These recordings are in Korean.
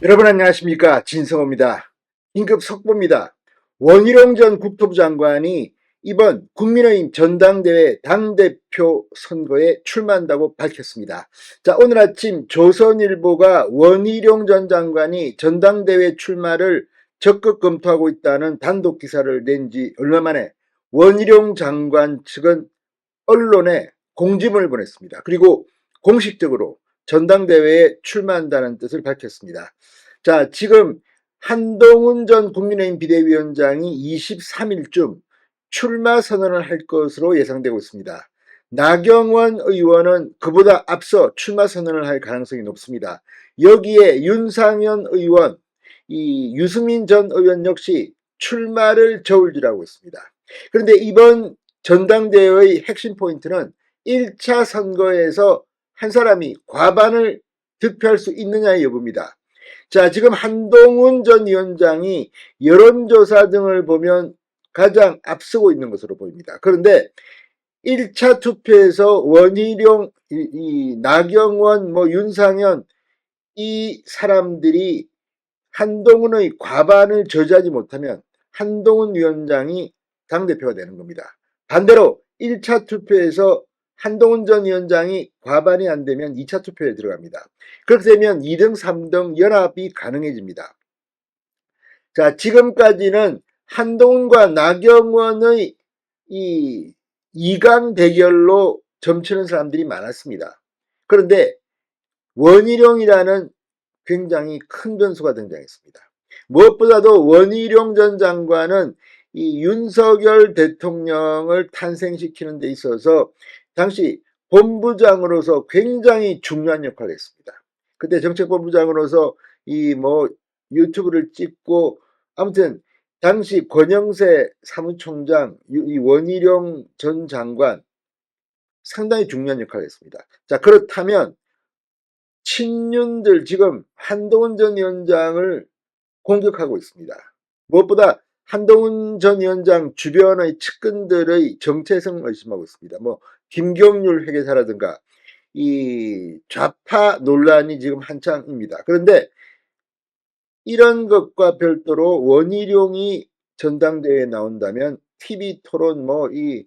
여러분 안녕하십니까, 진성호입니다. 긴급 속보입니다. 원희룡 전 국토부 장관이 이번 국민의힘 전당대회 당대표 선거에 출마한다고 밝혔습니다. 자, 오늘 아침 조선일보가 원희룡 전 장관이 전당대회 출마를 적극 검토하고 있다는 단독 기사를 낸 지 얼마 만에 원희룡 장관 측은 언론에 공지문을 보냈습니다. 그리고 공식적으로 전당대회에 출마한다는 뜻을 밝혔습니다. 자, 지금 한동훈 전 국민의힘 비대위원장이 23일쯤 출마 선언을 할 것으로 예상되고 있습니다. 나경원 의원은 그보다 앞서 출마 선언을 할 가능성이 높습니다. 여기에 윤상현 의원, 이 유승민 전 의원 역시 출마를 저울질하고 있습니다. 그런데 이번 전당대회의 핵심 포인트는 1차 선거에서 한 사람이 과반을 득표할 수 있느냐의 여부입니다. 자, 지금 한동훈 전 위원장이 여론조사 등을 보면 가장 앞서고 있는 것으로 보입니다. 그런데 1차 투표에서 원희룡, 나경원, 윤상현 이 사람들이 한동훈의 과반을 저지하지 못하면 한동훈 위원장이 당대표가 되는 겁니다. 반대로 1차 투표에서 한동훈 전 위원장이 과반이 안 되면 2차 투표에 들어갑니다. 그렇게 되면 2등, 3등 연합이 가능해집니다. 자, 지금까지는 한동훈과 나경원의 이 2강 대결로 점치는 사람들이 많았습니다. 그런데 원희룡이라는 굉장히 큰 변수가 등장했습니다. 무엇보다도 원희룡 전 장관은 이 윤석열 대통령을 탄생시키는 데 있어서 당시 본부장으로서 굉장히 중요한 역할을 했습니다. 그때 정책본부장으로서 유튜브를 찍고 아무튼 당시 권영세 사무총장, 이 원희룡 전 장관 상당히 중요한 역할을 했습니다. 자, 그렇다면 친윤들 지금 한동훈 전 위원장을 공격하고 있습니다. 무엇보다 한동훈 전 위원장 주변의 측근들의 정체성을 의심하고 있습니다. 김경률 회계사라든가 이 좌파 논란이 지금 한창입니다. 그런데 이런 것과 별도로 원희룡이 전당대회에 나온다면 TV 토론 이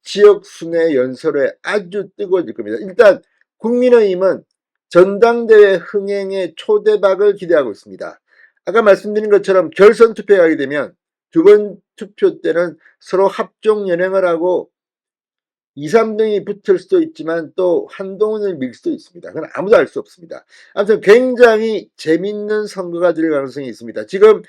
지역 순회 연설회 아주 뜨거워질 겁니다. 일단 국민의힘은 전당대회 흥행의 초대박을 기대하고 있습니다. 아까 말씀드린 것처럼 결선 투표에 가게 되면 두 번 투표 때는 서로 합종 연행을 하고 2, 3등이 붙을 수도 있지만 또 한동훈을 밀 수도 있습니다. 그건 아무도 알 수 없습니다. 아무튼 굉장히 재밌는 선거가 될 가능성이 있습니다. 지금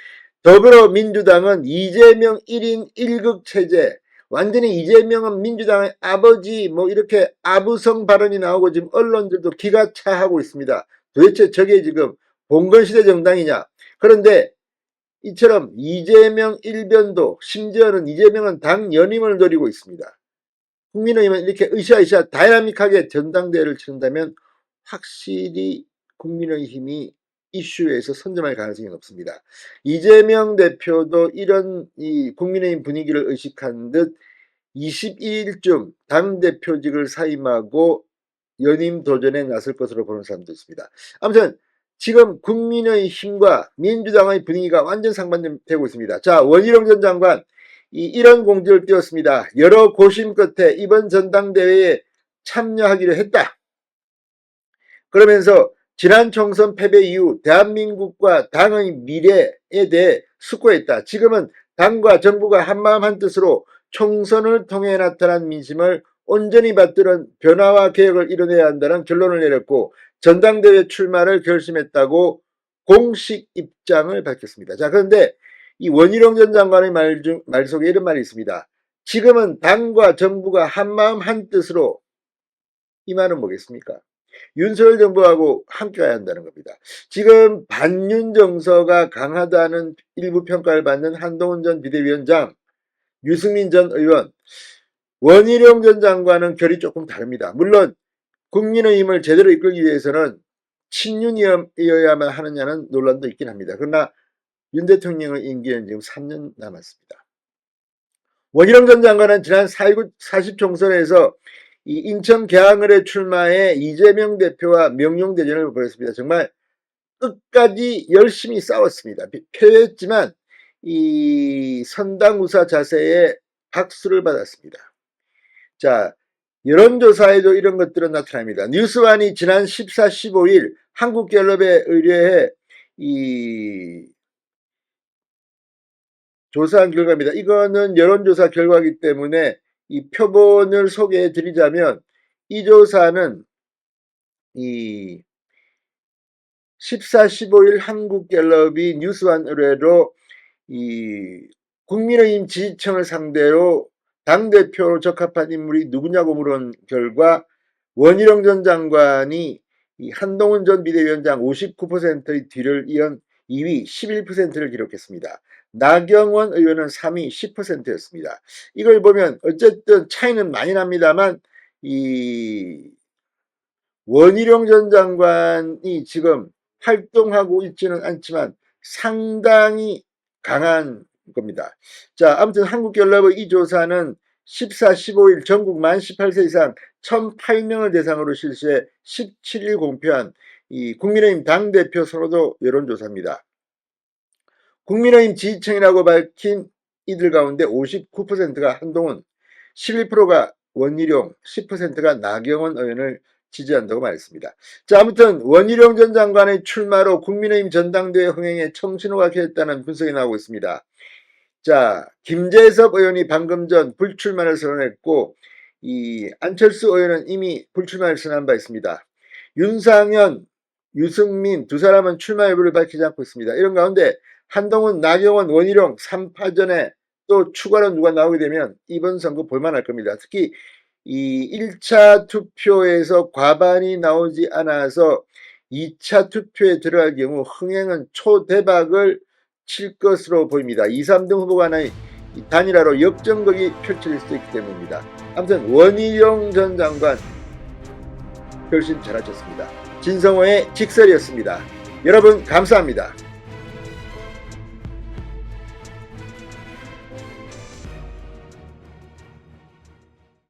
더불어민주당은 이재명 1인 1극 체제, 완전히 이재명은 민주당의 아버지 이렇게 아부성 발언이 나오고 지금 언론들도 기가 차하고 있습니다. 도대체 저게 지금 봉건시대 정당이냐. 그런데 이처럼 이재명 일변도, 심지어는 이재명은 당 연임을 노리고 있습니다. 국민의힘은 이렇게 으쌰으쌰 다이나믹하게 전당대회를 치른다면 확실히 국민의힘이 이슈에서 선점할 가능성이 높습니다. 이재명 대표도 이런 이 국민의힘 분위기를 의식한 듯 22일쯤 당대표직을 사임하고 연임 도전에 나설 것으로 보는 사람도 있습니다. 아무튼 지금 국민의힘과 민주당의 분위기가 완전 상반되고 있습니다. 자, 원희룡 전 장관 이런 공지를 띄웠습니다. 여러 고심 끝에 이번 전당대회에 참여하기로 했다. 그러면서 지난 총선 패배 이후 대한민국과 당의 미래에 대해 숙고했다. 지금은 당과 정부가 한마음 한뜻으로 총선을 통해 나타난 민심을 온전히 받들은 변화와 개혁을 이뤄내야 한다는 결론을 내렸고 전당대회 출마를 결심했다고 공식 입장을 밝혔습니다. 자, 그런데 이 원희룡 전 장관의 말 속에 이런 말이 있습니다. 지금은 당과 정부가 한마음 한뜻으로, 이 말은 뭐겠습니까? 윤석열 정부하고 함께 가야 한다는 겁니다. 지금 반윤 정서가 강하다는 일부 평가를 받는 한동훈 전 비대위원장, 유승민 전 의원, 원희룡 전 장관은 결이 조금 다릅니다. 물론 국민의힘을 제대로 이끌기 위해서는 친윤이어야만 하느냐는 논란도 있긴 합니다. 그러나 윤 대통령의 임기는 지금 3년 남았습니다. 원희룡 전 장관은 지난 4.19 총선에서 이 인천 계양을에 출마해 이재명 대표와 명용대전을 벌였습니다. 정말 끝까지 열심히 싸웠습니다. 패했지만 이 선당우사 자세에 박수를 받았습니다. 자, 여론조사에도 이런 것들은 나타납니다. 뉴스완이 지난 14, 15일 한국갤럽에 의뢰해 이 조사한 결과입니다. 이거는 여론조사 결과이기 때문에 이 표본을 소개해 드리자면 이 조사는 이 14, 15일 한국갤럽이 뉴스완 의뢰로 이 국민의힘 지지층을 상대로 당대표로 적합한 인물이 누구냐고 물은 결과 원희룡 전 장관이 이 한동훈 전 비대위원장 59%의 뒤를 이은 2위 11%를 기록했습니다. 나경원 의원은 3위 10%였습니다. 이걸 보면 어쨌든 차이는 많이 납니다만 이 원희룡 전 장관이 지금 활동하고 있지는 않지만 상당히 강한 겁니다. 자, 아무튼 한국갤럽의 이 조사는 14, 15일 전국 만 18세 이상 1008명을 대상으로 실시해 17일 공표한 이 국민의힘 당대표 선호도 여론조사입니다. 국민의힘 지지층이라고 밝힌 이들 가운데 59%가 한동훈, 11%가 원희룡, 10%가 나경원 의원을 지지한다고 말했습니다. 자, 아무튼 원희룡 전 장관의 출마로 국민의힘 전당대회 흥행에 청신호가 켜졌다는 분석이 나오고 있습니다. 자, 김재섭 의원이 방금 전 불출마를 선언했고 이 안철수 의원은 이미 불출마를 선언한 바 있습니다. 윤상현, 유승민 두 사람은 출마 여부를 밝히지 않고 있습니다. 이런 가운데 한동훈, 나경원, 원희룡 3파전에 또 추가로 누가 나오게 되면 이번 선거 볼만할 겁니다. 특히 이 1차 투표에서 과반이 나오지 않아서 2차 투표에 들어갈 경우 흥행은 초대박을 칠 것으로 보입니다. 2, 3등 후보 간의 단일화로 역전극이 펼쳐질 수 있기 때문입니다. 아무튼 원희룡 전 장관 결심 잘하셨습니다. 진성호의 직설이었습니다. 여러분 감사합니다.